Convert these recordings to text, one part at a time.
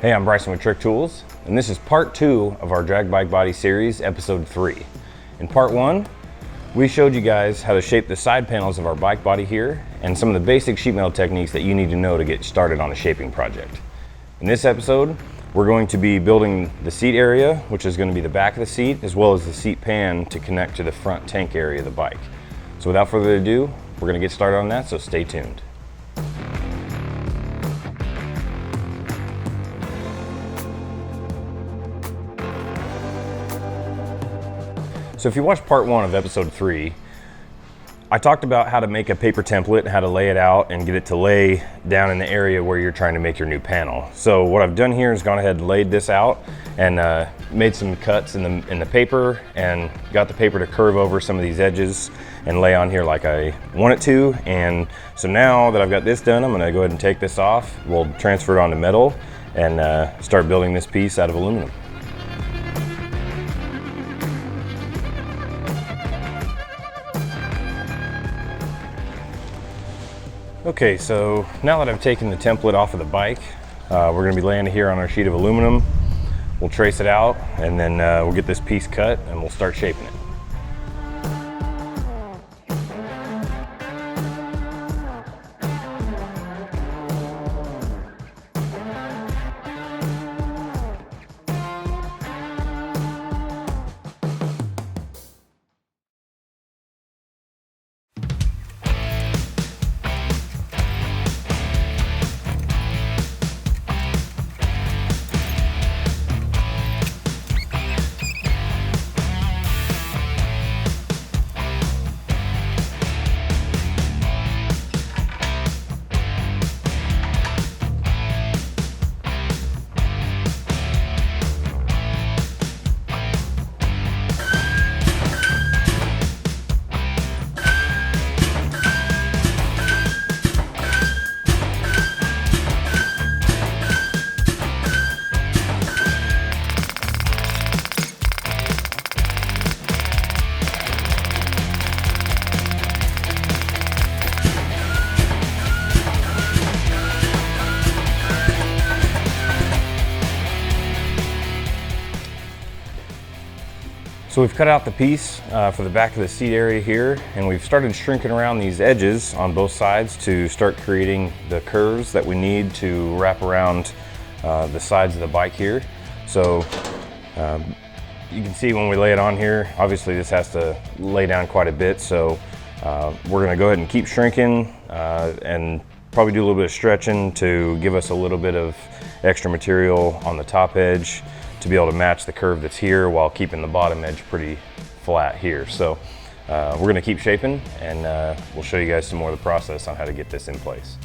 Hey, I'm Bryson with Trick Tools, and this is part 2 of our drag bike body series, episode 3. In part 1, we showed you guys how to shape the side panels of our bike body here and some of the basic sheet metal techniques that you need to know to get started on a shaping project. In this episode, we're going to be building the seat area, which is going to be the back of the seat, as well as the seat pan to connect to the front tank area of the bike. So without further ado, we're going to get started on that, so stay tuned. So if you watched part 1 of episode 3, I talked about how to make a paper template, how to lay it out and get it to lay down in the area where you're trying to make your new panel. So what I've done here is gone ahead and laid this out and made some cuts in the paper and got the paper to curve over some of these edges and lay on here like I want it to. And so now that I've got this done, I'm gonna go ahead and take this off. We'll transfer it onto metal and start building this piece out of aluminum. Okay, so now that I've taken the template off of the bike, we're gonna be laying it here on our sheet of aluminum. We'll trace it out and then we'll get this piece cut and we'll start shaping it. So we've cut out the piece for the back of the seat area here, and we've started shrinking around these edges on both sides to start creating the curves that we need to wrap around the sides of the bike here. So you can see when we lay it on here, obviously this has to lay down quite a bit, so we're gonna go ahead and keep shrinking and probably do a little bit of stretching to give us a little bit of extra material on the top edge to be able to match the curve that's here while keeping the bottom edge pretty flat here. So we're gonna keep shaping and we'll show you guys some more of the process on how to get this in place.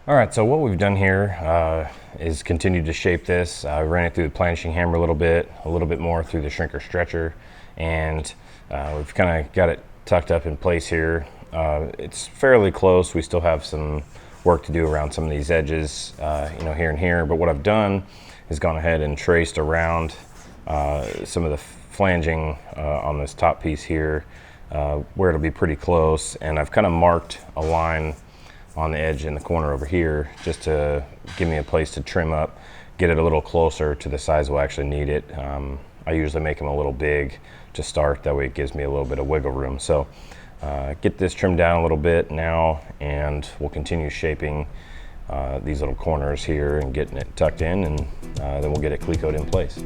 All right, so what we've done here is continued to shape this. I ran it through the planishing hammer a little bit more through the shrinker stretcher, and we've kind of got it tucked up in place here. It's fairly close. We still have some work to do around some of these edges, here and here, but what I've done is gone ahead and traced around some of the flanging on this top piece here, where it'll be pretty close, and I've kind of marked a line on the edge in the corner over here just to give me a place to trim up, get it a little closer to the size we'll actually need it. I usually make them a little big to start, that way it gives me a little bit of wiggle room. So get this trimmed down a little bit now, and we'll continue shaping these little corners here and getting it tucked in, and then we'll get it clecoed in place.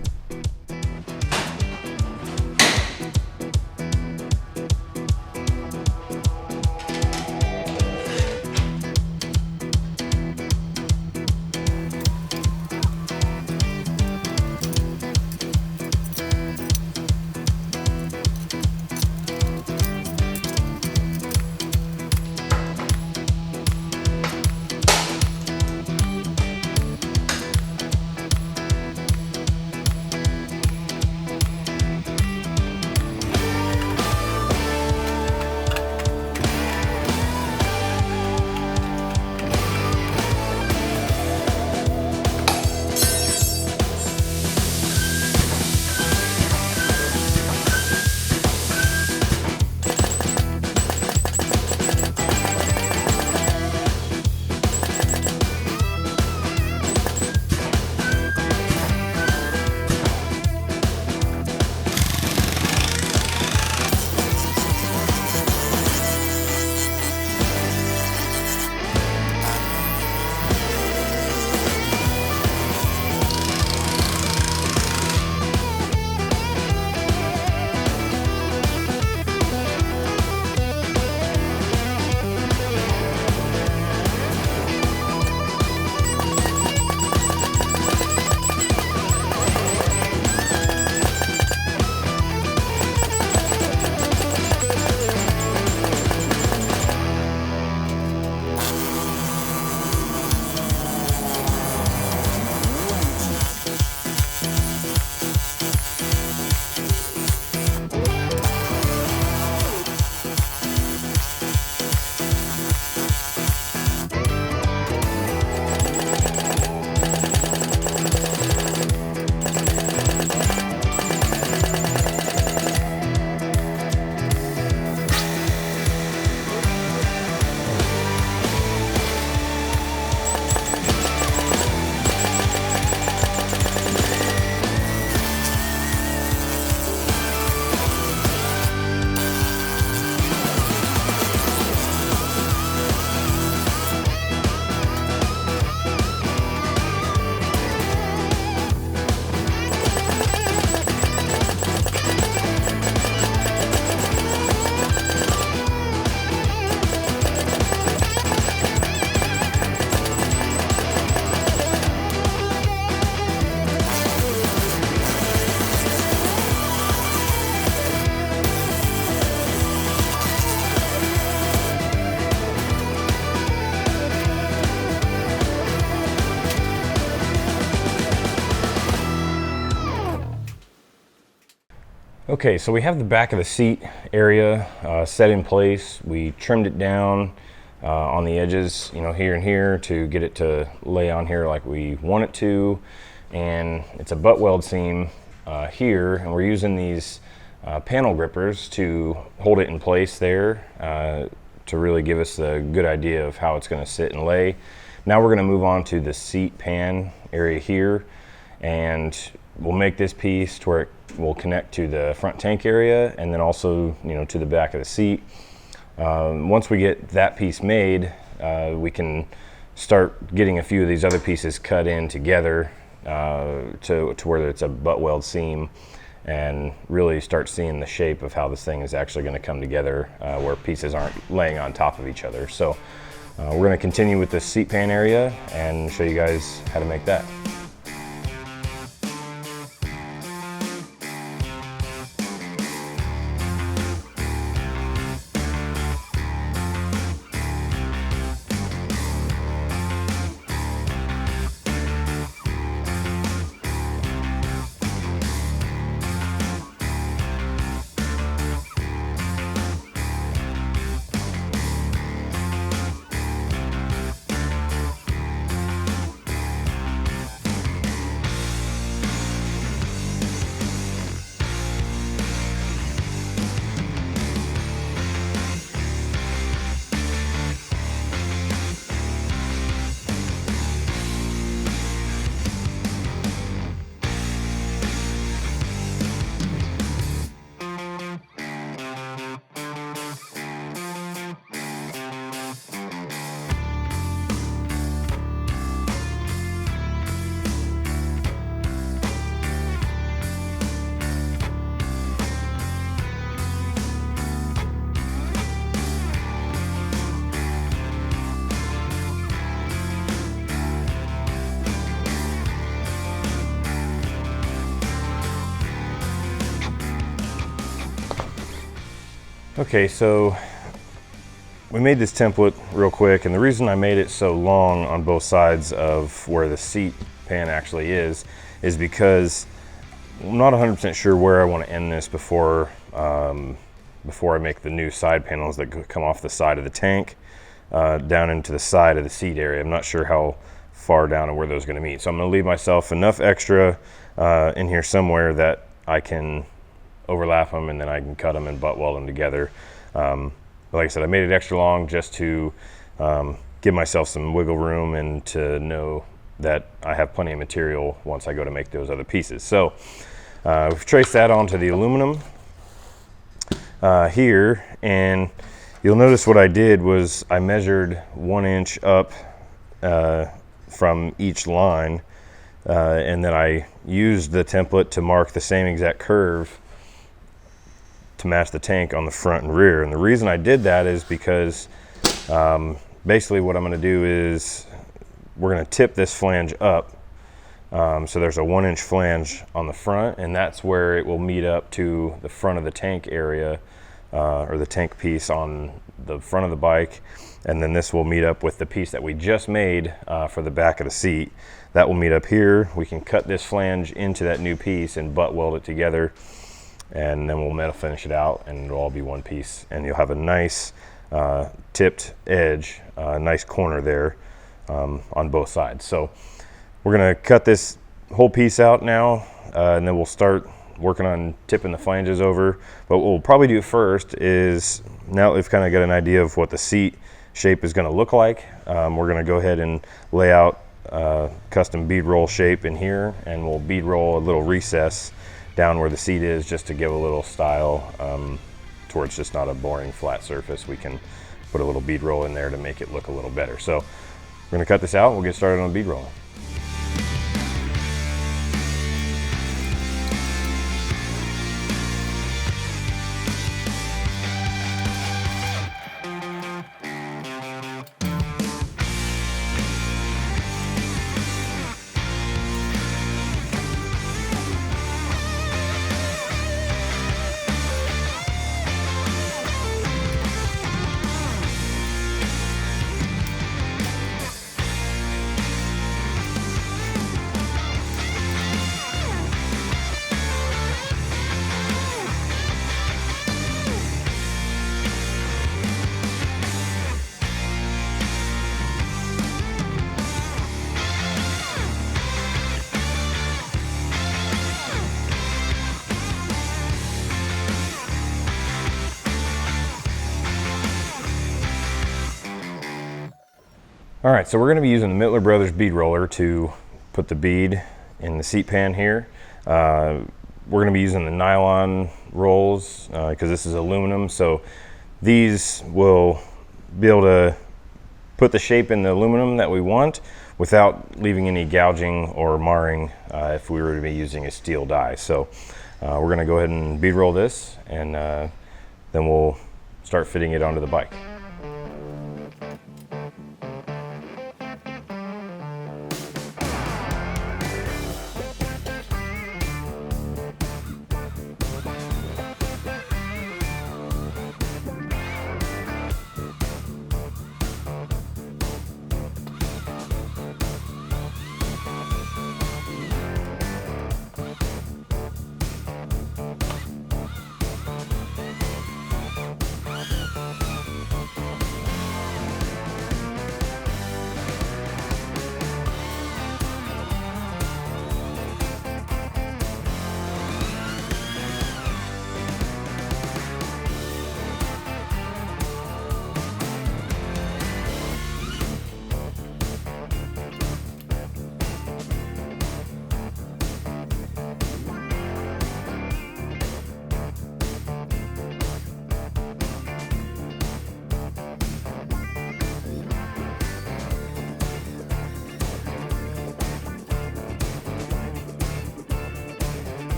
Okay, so we have the back of the seat area set in place. We trimmed it down on the edges, here and here, to get it to lay on here like we want it to. And it's a butt weld seam here, and we're using these panel grippers to hold it in place there to really give us a good idea of how it's going to sit and lay. Now we're going to move on to the seat pan area here, and we'll make this piece to where it will connect to the front tank area, and then also to the back of the seat. Once we get that piece made, we can start getting a few of these other pieces cut in together to where it's a butt weld seam, and really start seeing the shape of how this thing is actually going to come together, where pieces aren't laying on top of each other. So we're going to continue with this seat pan area and show you guys how to make that. Okay, so we made this template real quick, and the reason I made it so long on both sides of where the seat pan actually is because I'm not 100% sure where I want to end this before I make the new side panels that come off the side of the tank down into the side of the seat area. I'm not sure how far down and where those are going to meet, so I'm going to leave myself enough extra in here somewhere that I can overlap them, and then I can cut them and butt weld them together. Like I said, I made it extra long just to give myself some wiggle room and to know that I have plenty of material once I go to make those other pieces. So we've traced that onto the aluminum here, and you'll notice what I did was I measured 1 inch up from each line, and then I used the template to mark the same exact curve to match the tank on the front and rear. And the reason I did that is because basically what I'm going to do is we're going to tip this flange up, so there's a 1 inch flange on the front, and that's where it will meet up to the front of the tank area, or the tank piece on the front of the bike, and then this will meet up with the piece that we just made for the back of the seat. That will meet up here. We can cut this flange into that new piece and butt weld it together, and then we'll metal finish it out, and it'll all be one piece, and you'll have a nice tipped edge, nice corner there on both sides. So we're going to cut this whole piece out now, and then we'll start working on tipping the flanges over. But what we'll probably do first is, now that we've kind of got an idea of what the seat shape is going to look like, we're going to go ahead and lay out custom bead roll shape in here, and we'll bead roll a little recess down where the seat is, just to give a little style towards just not a boring flat surface. We can put a little bead roll in there to make it look a little better. So we're going to cut this out. We'll get started on bead rolling. All right, so we're going to be using the Mittler Brothers bead roller to put the bead in the seat pan here. We're going to be using the nylon rolls because this is aluminum, so these will be able to put the shape in the aluminum that we want without leaving any gouging or marring if we were to be using a steel die. So we're going to go ahead and bead roll this, and then we'll start fitting it onto the bike.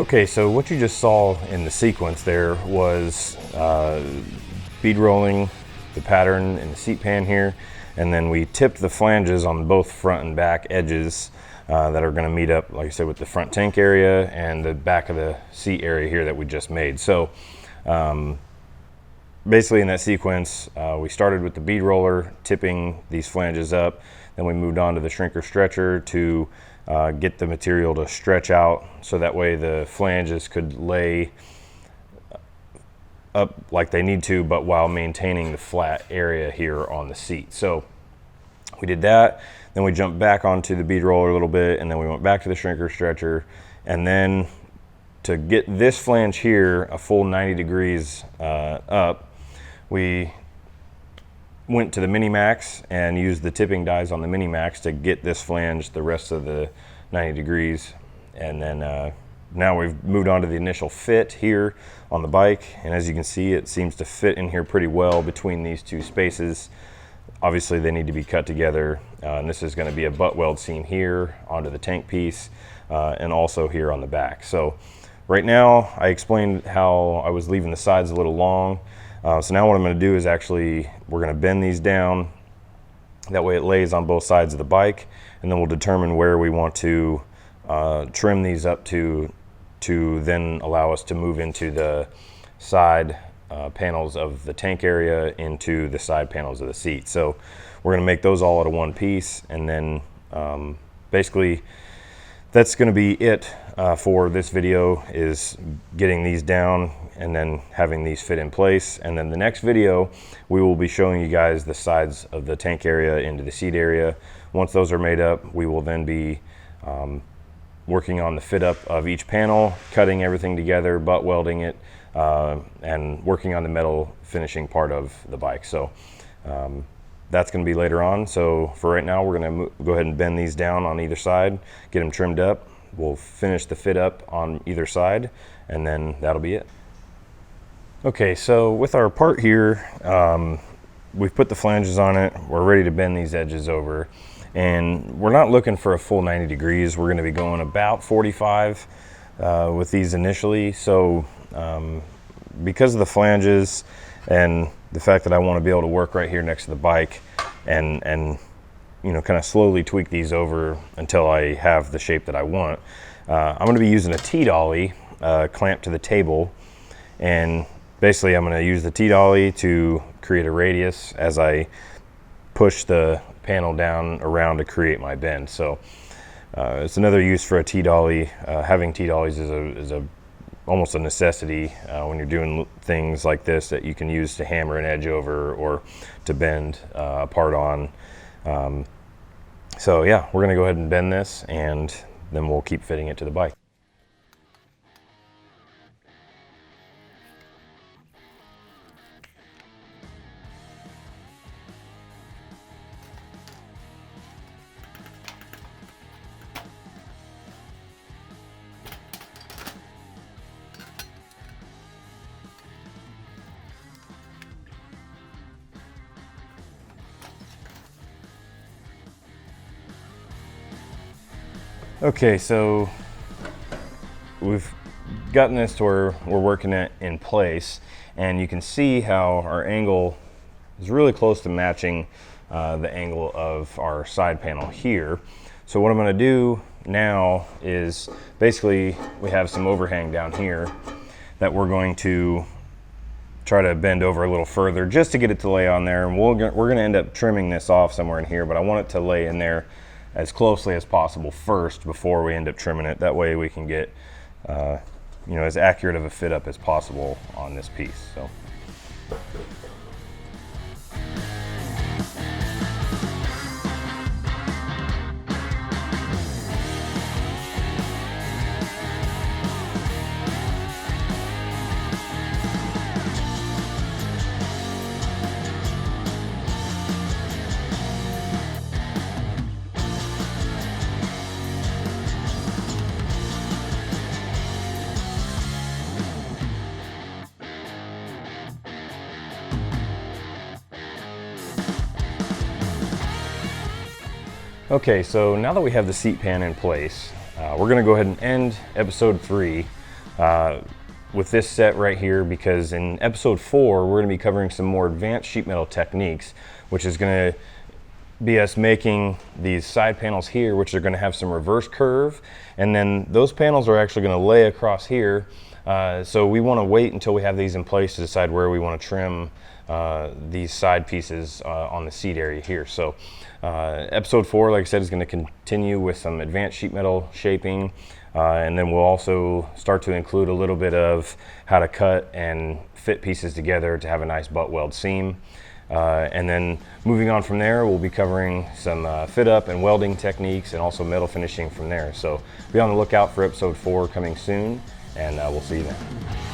Okay, so what you just saw in the sequence there was bead rolling the pattern in the seat pan here, and then we tipped the flanges on both front and back edges that are going to meet up, like I said, with the front tank area and the back of the seat area here that we just made. So basically in that sequence, we started with the bead roller, tipping these flanges up, then we moved on to the shrinker stretcher to get the material to stretch out so that way the flanges could lay up like they need to, but while maintaining the flat area here on the seat. So we did that, then we jumped back onto the bead roller a little bit, and then we went back to the shrinker stretcher, and then to get this flange here a full 90 degrees up, we went to the Mini-Max and used the tipping dies on the Mini-Max to get this flange the rest of the 90 degrees. And then now we've moved on to the initial fit here on the bike. And as you can see, it seems to fit in here pretty well between these two spaces. Obviously they need to be cut together. And this is going to be a butt weld seam here onto the tank piece and also here on the back. So right now I explained how I was leaving the sides a little long. So now what I'm going to do is actually, we're going to bend these down. That way it lays on both sides of the bike, and then we'll determine where we want to trim these up to then allow us to move into the side panels of the tank area into the side panels of the seat. So we're going to make those all out of one piece, and then basically that's going to be it for this video, is getting these down and then having these fit in place. And then the next video, we will be showing you guys the sides of the tank area into the seat area. Once those are made up, we will then be working on the fit up of each panel, cutting everything together, butt welding it, and working on the metal finishing part of the bike. So that's going to be later on. So for right now, we're going to go ahead and bend these down on either side, get them trimmed up. We'll finish the fit up on either side, and then that'll be it. Okay, so with our part here, we've put the flanges on it. We're ready to bend these edges over, and we're not looking for a full 90 degrees. We're going to be going about 45 with these initially. So because of the flanges and the fact that I want to be able to work right here next to the bike and you know, kind of slowly tweak these over until I have the shape that I want, I'm going to be using a T-dolly clamped to the table, and basically I'm going to use the T-dolly to create a radius as I push the panel down around to create my bend. So it's another use for a T-dolly. Having T-dollies is almost a necessity when you're doing things like this that you can use to hammer an edge over or to bend a part on. So yeah, we're going to go ahead and bend this, and then we'll keep fitting it to the bike. Okay, so we've gotten this to where we're working it in place, and you can see how our angle is really close to matching the angle of our side panel here. So what I'm going to do now is basically we have some overhang down here that we're going to try to bend over a little further just to get it to lay on there, and we're going to end up trimming this off somewhere in here, but I want it to lay in there as closely as possible first before we end up trimming it. That way we can get you know, as accurate of a fit up as possible on this piece. So. Okay, so now that we have the seat pan in place, we're going to go ahead and end episode 3 with this set right here, because in episode 4 we're going to be covering some more advanced sheet metal techniques, which is going to be us making these side panels here, which are going to have some reverse curve, and then those panels are actually going to lay across here. So we want to wait until we have these in place to decide where we want to trim these side pieces on the seat area here. So episode 4, like I said, is going to continue with some advanced sheet metal shaping, and then we'll also start to include a little bit of how to cut and fit pieces together to have a nice butt weld seam. And then moving on from there, we'll be covering some fit up and welding techniques, and also metal finishing from there. So be on the lookout for episode 4 coming soon, and we'll see you then.